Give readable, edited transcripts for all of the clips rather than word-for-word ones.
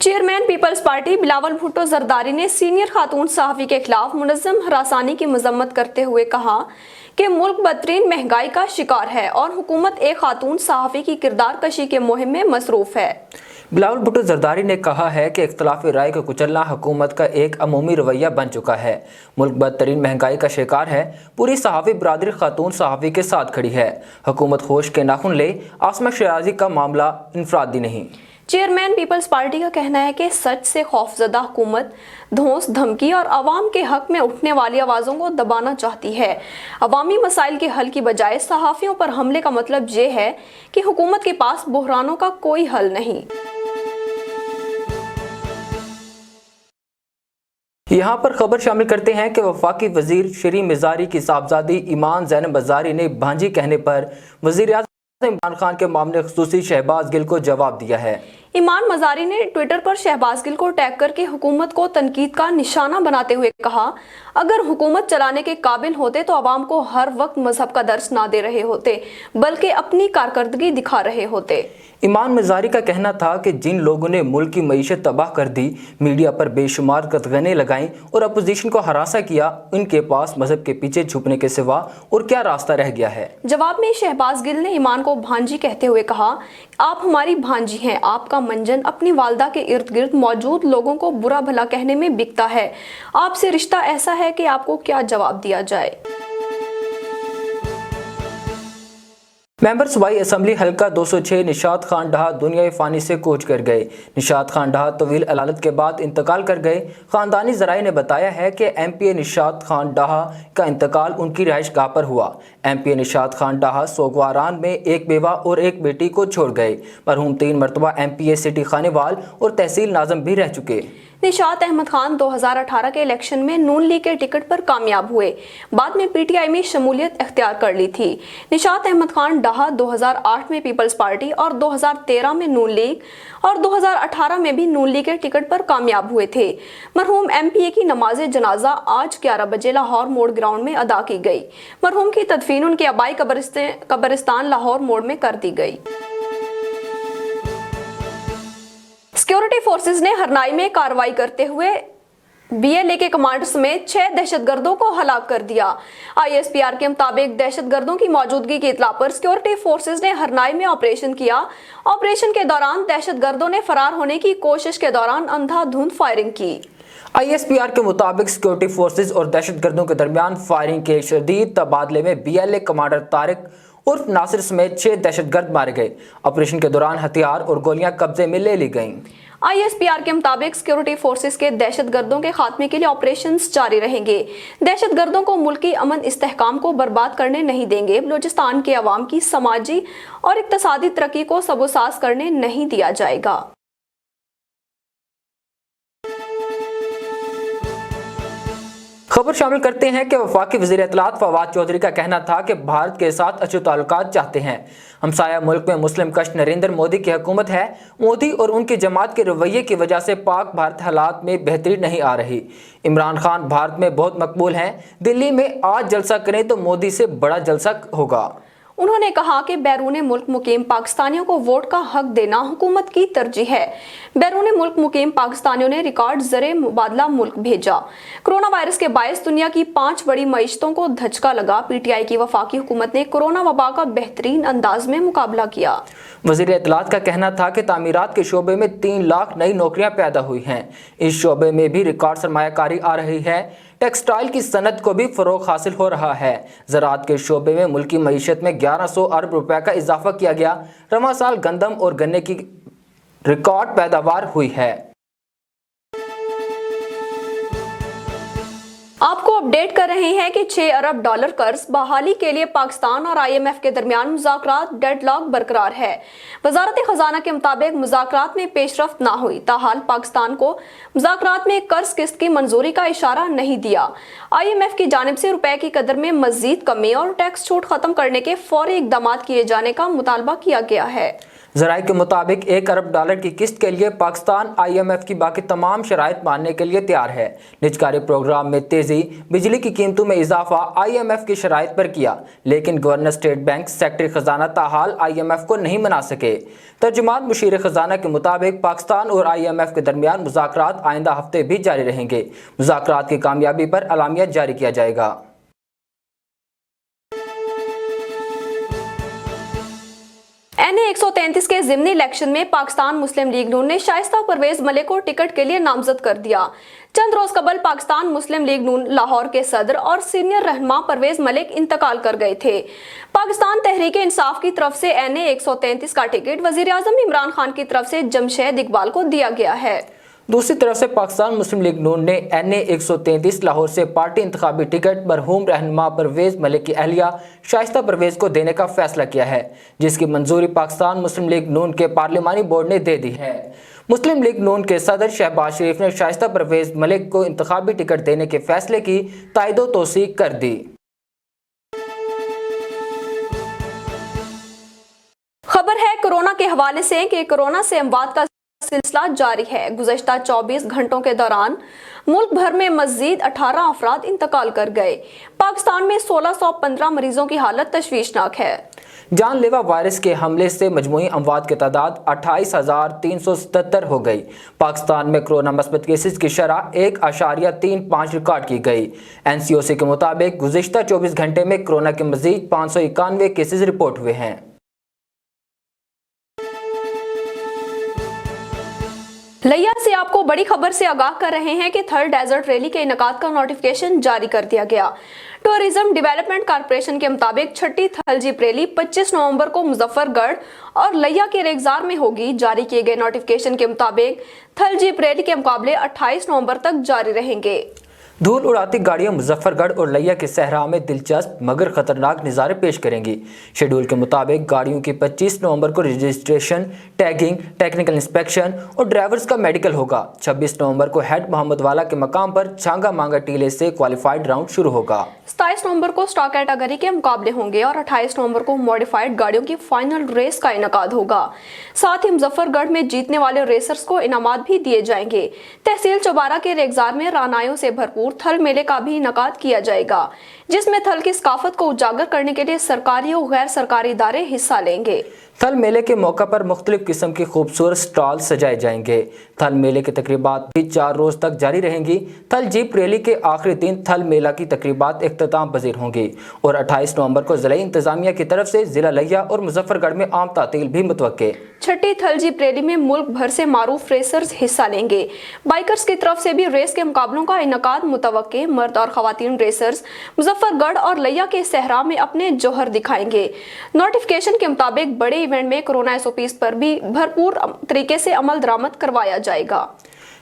Chairman Peoples Party Bilawal Bhutto Zardari ने senior खातून सहाफ़ी के खिलाफ मुनज़्ज़म हरासानी की मजम्मत करते हुए कहा कि मुल्क बदतरीन महंगाई का शिकार है और हुकूमत एक खातून सहाफ़ी की किरदार कशी के मुहिम में मसरूफ़ है। बिलावल भुट्टो जरदारी ने कहा है कि इख्तलाफी राय को कुचलना हुकूमत का एक अमूमी रवैया बन चुका है। मुल्क बदतरीन महंगाई का शिकार है। पूरी सहाफ़ी बरादरी खातून सहाफ़ी के साथ खड़ी है। हुकूमत होश के नाखुन ले, आसमा शराजी का मामला इनफरादी नहीं। चेयरमैन पीपल्स पार्टी का कहना है कि सच से खौफजदा हुकूमत धौंस धमकी और अवाम के हक में उठने वाली आवाज़ों को दबाना चाहती है। अवामी मसाइल के हल की बजाय सहाफ़ियों पर हमले का मतलब ये है कि हुकूमत के पास बहरानों का कोई हल नहीं। यहाँ पर खबर शामिल करते हैं कि वफाकी वजीर शरी मिजारी की साहबजादी ईमान ज़ैनब मज़ारी ने भांजी कहने पर वज़ीर आज़म इमरान खान के मामले खुसूसी शहबाज गिल को जवाब दिया है। ईमान मज़ारी ने ट्विटर पर शहबाज गिल को टैग करके हुकूमत को तनकीद का निशाना बनाते हुए कहा, अगर हुकूमत चलाने के काबिल होते तो अवाम को हर वक्त मजहब का दर्स ना दे रहे होते बल्कि अपनी कारकर्दगी दिखा रहे होते। ईमान मज़ारी का कहना था कि जिन लोगों ने मुल्क की मईशत तबाह कर दी, मीडिया पर बेशुमार कतगने लगाईं और अपोजिशन को हरासा किया, इनके पास मजहब के पीछे छुपने के सिवा और क्या रास्ता रह गया है। जवाब में शहबाज गिल ने ईमान को भांजी कहते हुए कहा, आप हमारी भांजी हैं, आपका मंजन अपनी वालदा के इर्द गिर्द मौजूद लोगों को बुरा भला कहने में बिकता है। आपसे रिश्ता ऐसा है कि आपको क्या जवाब दिया जाए। मेंबर सूबाई असम्बली हल्का 206 निशात खान डाहा दुनियाई फ़ानी से कूच कर गए। निशात खान डाहा तवील अलालत के बाद इंतकाल कर गए। ख़ानदानी ज़राए ने बताया है कि MPA निशात खान डाहा का इंतकाल उनकी रिहाइश गाह पर हुआ। MPA निशात खान डाहा सोगवारान में एक बेवा और एक बेटी को छोड़ गए। मरहूम 3 मरतबा MPA सिटी खानेवाल और तहसील नाज़म भी रह चुके। निशात अहमद खान 2018 के इलेक्शन में नून लीग के टिकट पर कामयाब हुए, बाद में PTI में शमूलियत इख्तियार कर ली थी। निशात अहमद खान डाहा 2008 में पीपल्स पार्टी और 2013 में नून लीग और 2018 में भी नून लीग के टिकट पर कामयाब हुए थे। मरहूम MPA की नमाज जनाजा आज 11 बजे लाहौर मोड़ ग्राउंड में अदा की गई। मरहूम की तदफीन उनके आबाई कब्रिस्तान लाहौर मोड़ में कर दी गई। सिक्योरिटी फोर्सेस ने हरनाई में कार्रवाई करते हुए BLA के कमांडर समेत 6 दहशतगर्दों को हलाक कर दिया। ISPR के मुताबिक दहशतगर्दों की मौजूदगी की इत्तला पर सिक्योरिटी फोर्सेस ने हरनाई में ऑपरेशन किया। ऑपरेशन के दौरान दहशतगर्दों ने फरार होने की कोशिश के दौरान अंधाधुंध फायरिंग की। ISPR के मुताबिक सिक्योरिटी फोर्सेस और दहशतगर्दों के दरमियान फायरिंग के शदीद तबादले में BLA कमांडर तारिक उर्फ नासिर समेत 6 दहशतगर्द मारे गए। ऑपरेशन के दौरान हथियार और गोलियां कब्जे में ले ली गईं। ISPR के मुताबिक सिक्योरिटी फोर्सेस के दहशतगर्दों के खात्मे के लिए ऑपरेशंस जारी रहेंगे। दहशतगर्दों को मुल्की अमन इस्तेहकाम को बर्बाद करने नहीं देंगे। बलूचिस्तान के अवाम की समाजी और इक्तसादी तरक्की को सबोसाज करने नहीं दिया जाएगा। खबर शामिल करते हैं कि वफाकी वज़ीर इत्तलात फवाद चौधरी का कहना था कि भारत के साथ अच्छे ताल्लुकात चाहते हैं। हमसाया मुल्क में मुस्लिम कश नरेंद्र मोदी की हुकूमत है। मोदी और उनकी जमात के रवैये की वजह से पाक भारत हालात में बेहतरी नहीं आ रही। इमरान खान भारत में बहुत मकबूल हैं। दिल्ली में आज जलसा करें तो मोदी से बड़ा जलसा होगा। उन्होंने कहा कि बैरून मुल्क मुकीम पाकिस्तानियों को वोट का हक देना हुकूमत की तरजीह है। बैरून मुल्क मुकीम पाकिस्तानियों ने रिकॉर्ड ज़रे मुबादला मुल्क भेजा। कोरोना वायरस के बायस दुनिया की 5 बड़ी मईशतों को धचका लगा। PTI की वफाकी हुकूमत ने कोरोना वबा का बेहतरीन अंदाज में मुकाबला किया। वज़ीर इत्तलात का कहना था कि तामीरात के शोबे में 3 लाख नई नौकरियां पैदा हुई हैं। इस शोबे में भी रिकॉर्ड सरमायाकारी आ रही है। टेक्सटाइल की सनत को भी फ़रोग़ हासिल हो रहा है। ज़राअत के शोबे में मुल्की मईशत में 1100 अरब रुपए का इजाफा किया गया। रवां साल गंदम और गन्ने की रिकॉर्ड पैदावार हुई है। आपको अपडेट कर रहे हैं कि 6 अरब डॉलर कर्ज बहाली के लिए पाकिस्तान और IMF के दरमियान मुज़ाकरात डेडलॉक बरकरार है। वजारत खजाना के मुताबिक मुज़ाकरात में पेशरफ्त ना हुई, ताहाल पाकिस्तान को मुज़ाकरात में कर्ज किस्त की मंजूरी का इशारा नहीं दिया। IMF की जानिब से रुपए की कदर में मजीद कमी और टैक्स छूट खत्म करने के फौरी इकदाम किए जाने का मुतालबा किया गया है। ذرائع کے مطابق $1 ارب کی قسط کے لیے پاکستان IMF کی باقی تمام شرائط ماننے کے لیے تیار ہے۔ نجکاری پروگرام میں تیزی، بجلی کی قیمتوں میں اضافہ IMF کی شرائط پر کیا، لیکن گورنر اسٹیٹ بینک سیکرٹری خزانہ تاحال IMF کو نہیں منا سکے۔ ترجمان مشیر خزانہ کے مطابق پاکستان اور IMF کے درمیان مذاکرات آئندہ ہفتے بھی جاری رہیں گے۔ مذاکرات کی کامیابی پر اعلامیہ جاری کیا جائے گا۔ NA 133 کے ضمنی الیکشن میں پاکستان مسلم لیگ نون نے شائستہ پرویز ملک کو ٹکٹ کے لیے نامزد کر دیا۔ چند روز قبل پاکستان مسلم لیگ نون لاہور کے صدر اور سینئر رہنما پرویز ملک انتقال کر گئے تھے۔ پاکستان تحریک انصاف کی طرف سے NA 133 کا ٹکٹ وزیر اعظم عمران خان کی طرف سے جمشید اقبال کو دیا گیا ہے۔ دوسری طرف سے پاکستان مسلم لیگ نون نے NA 133 لاہور سے پارٹی انتخابی ٹکٹ مرحوم رہنما پرویز ملک کی اہلیہ شائستہ پرویز کو دینے کا فیصلہ کیا ہے، جس کی منظوری پاکستان مسلم لیگ نون کے پارلیمانی بورڈ نے دے دی ہے۔ مسلم لیگ نون کے صدر شہباز شریف نے شائستہ پرویز ملک کو انتخابی ٹکٹ دینے کے فیصلے کی تائید و توثیق کر دی۔ خبر ہے کورونا کے حوالے سے کہ کورونا سے اموات کا سلسلہ جاری ہے۔ گزشتہ 24 گھنٹوں کے دوران ملک بھر میں مزید 18 افراد انتقال کر گئے۔ پاکستان میں 1615 مریضوں کی حالت تشویشناک ہے۔ جان لیوا وائرس کے حملے سے مجموعی اموات کی تعداد 28,377 ہو گئی۔ پاکستان میں کورونا مثبت کیسز کی شرح 1.35 ریکارڈ کی گئی۔ NCOC کے مطابق گزشتہ 24 گھنٹے میں کورونا کے مزید 591 کیسز رپورٹ ہوئے ہیں۔ لیا سے آپ کو بڑی خبر سے آگاہ کر رہے ہیں کہ تھل ڈیزرٹ ریلی کے انعقاد کا نوٹیفکیشن جاری کر دیا گیا۔ ٹورزم ڈیولپمنٹ کارپوریشن کے مطابق چھٹی تھل جیپ ریلی 25 نومبر کو مظفر گڑھ اور لیا کے ریگزار میں ہوگی۔ جاری کیے گئے نوٹیفکیشن کے مطابق تھل جیپ ریلی کے مقابلے 28 نومبر تک جاری رہیں گے۔ دھول اڑاتی گاڑیاں مظفر گڑھ اور لیا کے صحرا میں دلچسپ مگر خطرناک نظارے پیش کریں گی۔ شیڈول کے مطابق گاڑیوں کی 25 نومبر کو رجسٹریشن، ٹیگنگ، ٹیکنیکل انسپیکشن اور ڈرائیورز کا میڈیکل ہوگا۔ 26 نومبر کو ہیڈ محمد والا کے مقام پر چھانگا مانگا ٹیلے سے کوالیفائیڈ راؤنڈ شروع ہوگا۔ 27 نومبر کو سٹاک کیٹیگری کے مقابلے ہوں گے اور 28 نومبر کو موڈیفائیڈ گاڑیوں کی فائنل ریس کا انعقاد ہوگا۔ ساتھ ہی مظفر گڑھ میں جیتنے والے ریسرز کو انعامات بھی دیے جائیں گے۔ تحصیل چوبارہ کے ریگزار میں رعنائیوں سے بھرپور تھل میلے کا بھی انعقاد کیا جائے گا، جس میں تھل کی ثقافت کو اجاگر کرنے کے لیے سرکاری اور غیر سرکاری ادارے حصہ لیں گے۔ تھل میلے کے موقع پر مختلف قسم کی خوبصورت سٹال سجائے جائیں گے۔ تھل میلے کی تقریبات بھی 4 روز تک جاری رہیں گی۔ تھل جیپ ریلی کے آخری دن تھل میلہ کی تقریبات اختتام پذیر ہوں گی اور 28 نومبر کو ضلعی انتظامیہ کی طرف سے ضلع لیا اور مظفر گڑھ میں عام تعطیل بھی متوقع۔ چھٹی تھل جیپ ریلی میں ملک بھر سے معروف ریسرز حصہ لیں گے۔ بائکرز کی طرف سے بھی ریس کے مقابلوں کا انعقاد متوقع۔ مرد اور خواتین ریسرز مظفر گڑھ اور لیا کے صحرا میں اپنے جوہر دکھائیں گے۔ نوٹیفکیشن کے مطابق بڑے ایونٹ میں کورونا SOPs پر بھی بھرپور طریقے سے عمل درآمد کروایا جائے گا۔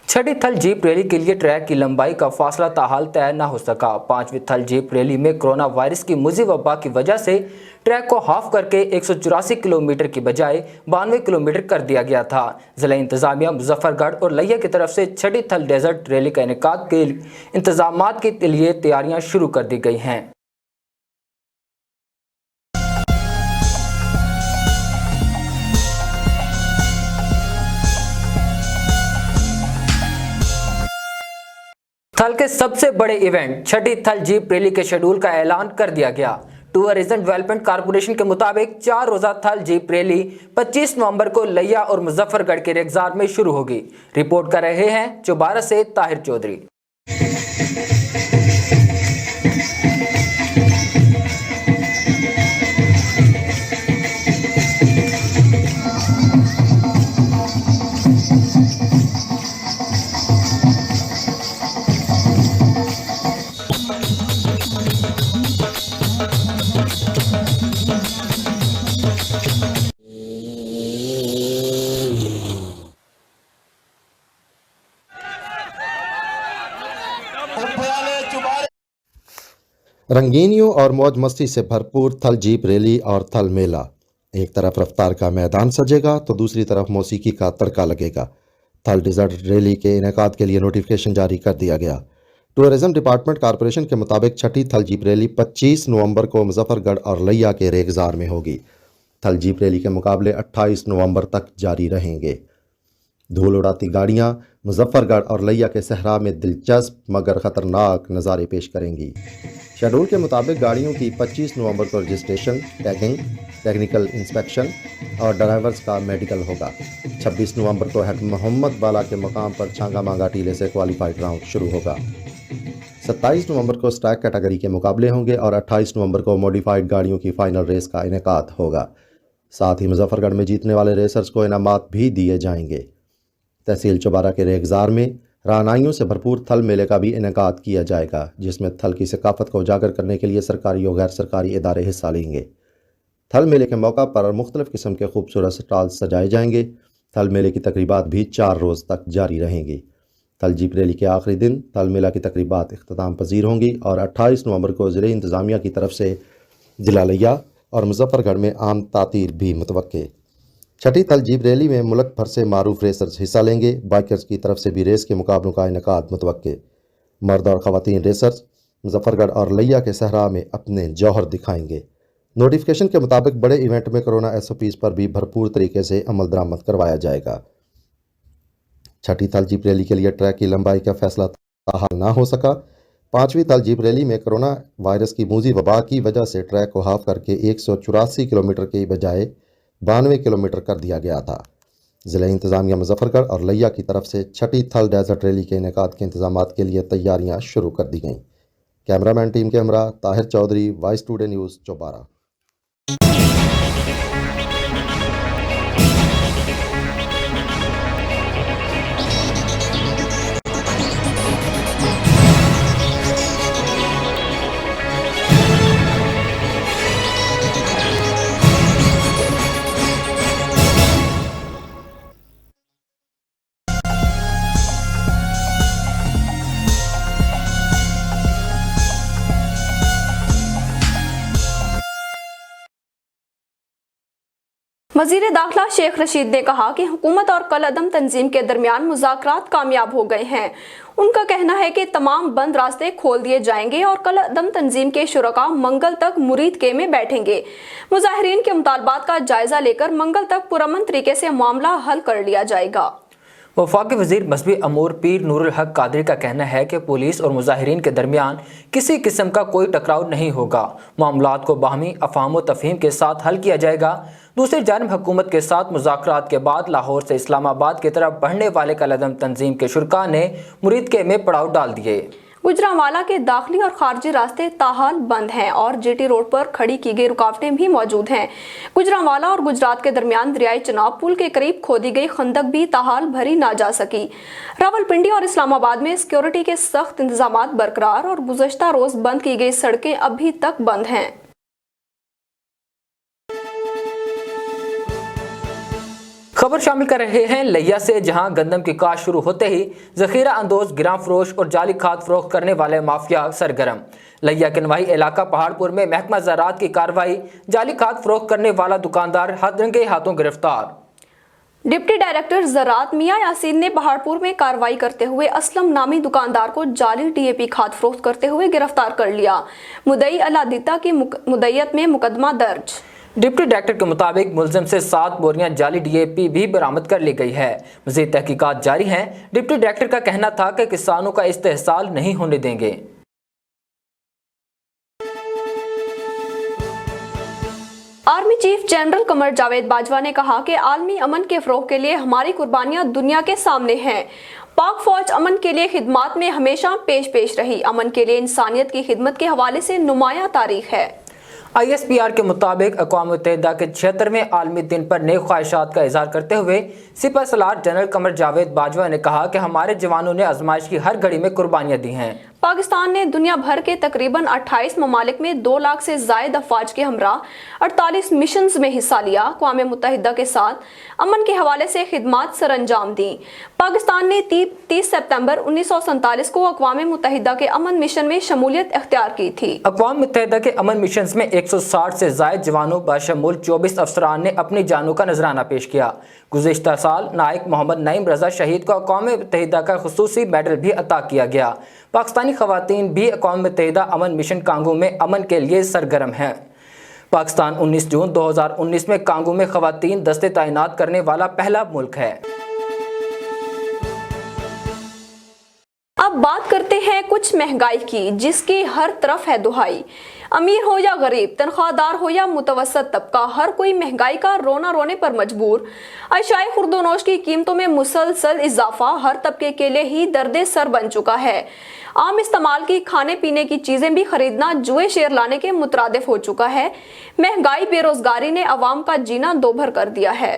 چھٹی تھل جیپ ریلی کے لیے ٹریک کی لمبائی کا فاصلہ تاحال طے نہ ہو سکا۔ 5ویں تھل جیپ ریلی میں کورونا وائرس کی مزی وبا کی وجہ سے ٹریک کو ہاف کر کے 184 کلومیٹر کی بجائے 92 کلومیٹر کر دیا گیا تھا۔ ضلع انتظامیہ مظفر گڑھ اور لیا کی طرف سے چھٹی تھل ڈیزرٹ ریلی کا انعقاد کے انتظامات کے لیے تیاریاں شروع کر دی گئی ہیں۔ تھل کے سب سے بڑے ایونٹ چھٹی تھل جیپ ریلی کے شیڈول کا اعلان کر دیا گیا۔ ٹورزم ڈیولپمنٹ کارپوریشن کے مطابق 4 روزہ تھل جیپ ریلی 25 نومبر کو لیا اور مظفر گڑھ کے ریگزار میں شروع ہوگی۔ رپورٹ کر رہے ہیں چوبارہ سے طاہر چودھری۔ رنگینیوں اور موج مستی سے بھرپور تھل جیپ ریلی اور تھل میلہ۔ ایک طرف رفتار کا میدان سجے گا تو دوسری طرف موسیقی کا تڑکا لگے گا۔ تھل ڈیزرٹ ریلی کے انعقاد کے لیے نوٹیفکیشن جاری کر دیا گیا۔ ٹورزم ڈپارٹمنٹ کارپوریشن کے مطابق چھٹی تھل جیپ ریلی 25 نومبر کو مظفر گڑھ اور لیا کے ریگزار میں ہوگی۔ थल जीप रैली के मुकाबले 28 नवंबर तक जारी रहेंगे। धूल उड़ाती गाड़ियां मुजफ्फरगढ़ और लिया के सहरा में दिलचस्प मगर ख़तरनाक नज़ारे पेश करेंगी। शेड्यूल के मुताबिक गाड़ियों की 25 नवंबर को रजिस्ट्रेशन, टैगिंग, टेक्निकल इंस्पेक्शन और ड्राइवर्स का मेडिकल होगा। 26 नवंबर को हेड मोहम्मद बाला के मकाम पर छांगा मांगा टीले से क्वालिफाइड राउंड शुरू होगा। 27 नवंबर को स्ट्रैक कैटेगरी के मुकाबले होंगे और 28 नवंबर को मॉडिफाइड गाड़ियों की फाइनल रेस का इनेकाद होगा। साथ ही मुजफ्फरगढ़ में जीतने वाले रेसर्स को इनामात भी दिए जाएंगे। तहसील चौबारा के रेगजार में रानाइयों से भरपूर थल मेले का भी इनेकाद किया जाएगा, जिसमें थल की सकाफत को उजागर करने के लिए सरकारी और गैर सरकारी इदारे हिस्सा लेंगे। थल मेले के मौका पर मुख्तलिफ़ किस्म के खूबसूरत स्टॉल सजाए जाएंगे। थल मेले की तकरीबात भी 4 रोज़ तक जारी रहेंगी। थल जीप रैली के आखिरी दिन थल मेला की तकरीबात इख्तिताम पजीर होंगी और 28 नवंबर को ज़िले इंतज़ामिया की तरफ से ज़िला लिया और मुजफ्फरगढ़ में आम तातीर भी मुतवक्के। छठी थल जीप रैली में मुल्क भर से मारूफ रेसर्स हिस्सा लेंगे। बाइकर्स की तरफ से भी रेस के मुकाबलों का इनेकाद मुतवक्के। मर्द और ख़वातीन रेसर्स मुजफ्फरगढ़ और लिया के सहरा में अपने जौहर दिखाएंगे। नोटिफिकेशन के मुताबिक बड़े इवेंट में कोरोना SOPs पर भी भरपूर तरीके से अमल दरामद करवाया जाएगा। छठी थल जीप रैली के लिए ट्रैक की लंबाई का फैसला ताहाल ना हो सका। 5वीं थल जीप रैली में कोरोना वायरस की मूजी वबा की वजह से ट्रैक को हाफ करके 184 किलोमीटर के बजाय 92 किलोमीटर कर दिया गया था। ज़िला इंतज़ामिया मुजफ्फरगढ़ और लिया की तरफ से छठी थल डेजर्ट रैली के इनेकाद के इंतजामात के लिए तैयारियां शुरू कर दी गईं। कैमरामैन टीम के हमरा Tahir Chaudhary, voice today news, Chaubara. वज़ीर दाखिला शेख रशीद ने कहा कि हुकूमत और कल-अदम तंजीम के दरमियान मुज़ाकरात कामयाब हो गए हैं। उनका कहना है कि तमाम बंद रास्ते खोल दिए जाएंगे और कल-अदम तंजीम के शुरका मंगल तक मुरीद के में बैठेंगे। मुज़ाहिरीन के मुतालबात का जायजा लेकर मंगल तक पुरअमन तरीके से मामला हल कर लिया जाएगा। वफाकी वज़ीर मज़हबी अमूर पीर नूरुल हक कादरी का कहना है कि पुलिस और मुज़ाहिरीन के दरमियान किसी किस्म का कोई टकराव नहीं होगा। मामलात को बाहमी अफ़ाम व तफ़हीम के साथ हल किया जाएगा। दूसरी जानिब हुकूमत के साथ मुज़ाकरात के बाद लाहौर से इस्लामाबाद की तरफ बढ़ने वाले कल-अदम तंजीम के शुरका ने मुरीद के में पड़ाव डाल दिए। गुजरांवाला के दाखिली और खारजी रास्ते ताहाल बंद हैं और GT रोड पर खड़ी की गई रुकावटें भी मौजूद हैं। गुजरांवाला और गुजरात के दरमियान दरियाई चनाब पुल के करीब खोदी गई खंदक भी ताहाल भरी ना जा सकी। रावलपिंडी और इस्लामाबाद में सिक्योरिटी के सख्त इंतजामात बरकरार और गुज़श्ता रोज बंद की गई सड़कें अभी तक बंद हैं। खबर शामिल कर रहे हैं लिया से, जहां गंदम की काश्त शुरू होते ही जखीरा अंदोज, गिरां फरोश और जाली खाद फरोख्त करने वाले माफिया सरगर्म। लिया के नवाही इलाका पहाड़पुर में महकमा ज़राअत की कार्रवाई, जाली खाद फरोख्त करने वाला दुकानदार रंगे हाथों गिरफ्तार। डिप्टी डायरेक्टर ज़राअत मियां यासीन ने पहाड़पुर में कार्रवाई करते हुए असलम नामी दुकानदार को जाली DAP खाद फरोख्त करते हुए गिरफ्तार कर लिया। मुद्दई अलादिता की मुद्दईयत में मुकदमा दर्ज। डिप्टी डायरेक्टर के मुताबिक मुलजिम से 7 बोरियां जाली DAP भी बरामद कर ली गई है। मज़ीद तहकीकात जारी हैं। डिप्टी डायरेक्टर का कहना था कि किसानों का इस्तेहसाल नहीं होने देंगे। Army chief general Qamar Javed Bajwa ने कहा कि आलमी अमन के फ़रोग़ के लिए हमारी कुर्बानियां दुनिया के सामने हैं। पाक फौज अमन के लिए खिदमत में हमेशा पेश रही। अमन के लिए इंसानियत की खिदमत के हवाले से नुमाया तारीख है। ISPR के मुताबिक अक़वाम मुत्तहिदा के 76वें आलमी दिन पर नेक ख्वाहिशात का इजहार करते हुए सिपह सलार जनरल कमर जावेद बाजवा ने कहा कि हमारे जवानों ने आजमाइश की हर घड़ी में कुर्बानियां दी हैं। पाकिस्तान ने दुनिया भर के तकरीबन 28 ममालिक में 2 लाख से ज़ायद अफवाज के हमरा 48 मिशंस में हिस्सा लिया। अक़वाम मुत्तहिदा के साथ अमन के हवाले से खिदमत सरअंजाम दी। पाकिस्तान ने 30 सितंबर 1947 को अक़वाम मुत्तहिदा के अमन मिशन में शमूलियत इख्तियार की थी। अक़वाम मुत्तहिदा के अमन मिशन में 160 से ज़ायद जवानों बशमूल 24 अफसरान ने अपनी जानों का नजराना पेश किया। गुज़िश्ता साल नायक मोहम्मद नईम रज़ा शहीद को अक़वाम मुत्तहिदा का खुसूसी मेडल भी अता किया गया। पाकिस्तानी ख़वातीन भी अक़वाम मुत्तहिदा अमन मिशन कांगो में अमन के लिए सरगर्म हैं। पाकिस्तान 19 जून 2019 में कांगो में खवातीन दस्ते तैनात करने वाला पहला मुल्क है। अब बात करते हैं कुछ महंगाई की, जिसकी हर तरफ है दुहाई। अमीर हो या गरीब, तनख्वाहदार हो या मुतवसत तबका, हर कोई महंगाई का रोना रोने पर मजबूर। अशियाए खुर्दोनोश की कीमतों में मुसलसल इजाफा हर तबके के लिए ही दर्द सर बन चुका है। आम इस्तेमाल की खाने पीने की चीजें भी खरीदना जुए शेर लाने के मुतरादिफ हो चुका है। महंगाई बेरोजगारी ने अवाम का जीना दोभर कर दिया है।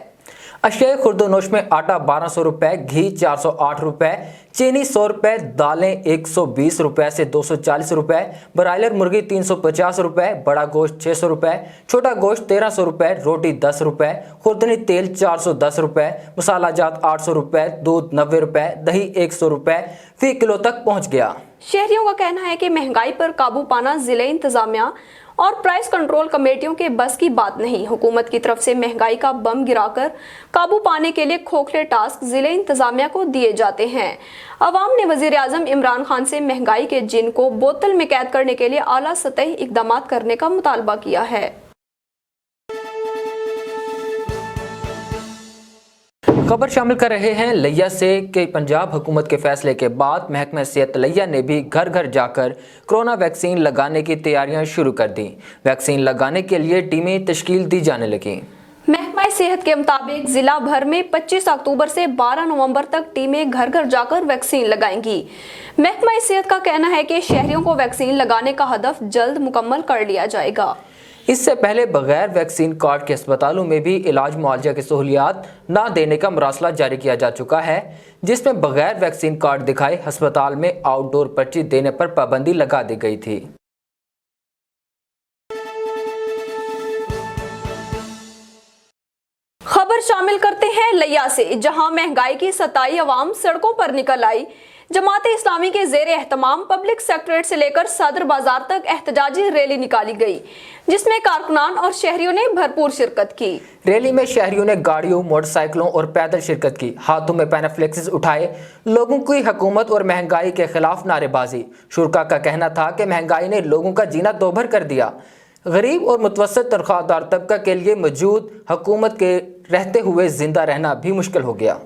अशियाए खुर्दोनोश में आटा 1200 रुपए, घी 408 रुपए, चीनी 100 रुपए, दालें 120 रुपए से 240 रुपए, ब्रायलर मुर्गी 350 रुपए, बड़ा गोश्त 600 रुपए, छोटा गोश्त 1300 रुपए, रोटी 10 रुपए, खुर्दनी तेल 410 रुपए, मसाला जात 800 रुपए, दूध 90 रुपए, दही 100 रुपए फी किलो तक पहुंच गया। शहरियों का कहना है कि महंगाई पर काबू पाना जिले इंतजामिया और प्राइस कंट्रोल कमेटियों के बस की बात नहीं। हुकूमत की तरफ से महंगाई का बम गिराकर काबू पाने के लिए खोखले टास्क जिले इंतजामिया को दिए जाते हैं। अवाम ने वजीर आजम इमरान खान से महंगाई के जिन को बोतल में कैद करने के लिए आला सतही इकदाम करने का मुतालबा किया है। खबर शामिल कर रहे हैं लिया से कि पंजाब हुकूमत के फैसले के बाद महकमा सेहत लिया ने भी घर घर जाकर कोरोना वैक्सीन लगाने की तैयारियां शुरू कर दी। वैक्सीन लगाने के लिए टीमें तश्कील दी जाने लगी। महकमा सेहत के मुताबिक जिला भर में 25 अक्टूबर से 12 नवंबर तक टीमें घर घर जाकर वैक्सीन लगाएंगी। महकमा सेहत का कहना है कि शहरियों को वैक्सीन लगाने का हदफ जल्द मुकम्मल कर लिया जाएगा। इससे पहले बगैर वैक्सीन कार्ड के अस्पतालों में भी इलाज मुआवजा की सहूलियात न देने का मरासला जारी किया जा चुका है, जिसमें बगैर वैक्सीन कार्ड दिखाए अस्पताल में आउटडोर पर्ची देने पर पाबंदी लगा दी गई थी। खबर शामिल करते हैं लिया से, जहां महंगाई की सताई अवाम सड़कों पर निकल आई। जमाते इस्लामी के जेर एहतमाम पब्लिक सेक्रेटरीट से लेकर सदर बाजार तक एहतजाजी रैली निकाली गई, जिसमें कारकुनान और शहरियों ने भरपूर शिरकत की। रैली में शहरियों ने गाड़ियों, मोटरसाइकिलों और पैदल शिरकत की। हाथों में पैनाफ्लेक्सेस उठाए लोगों की हुकूमत और महंगाई के खिलाफ नारेबाजी। शुरका का कहना था कि महंगाई ने लोगों का जीना दोभर कर दिया। गरीब और मुतवस्सित तनख्वाहदार तबका के लिए मौजूद हुकूमत के रहते हुए जिंदा रहना भी मुश्किल हो गया।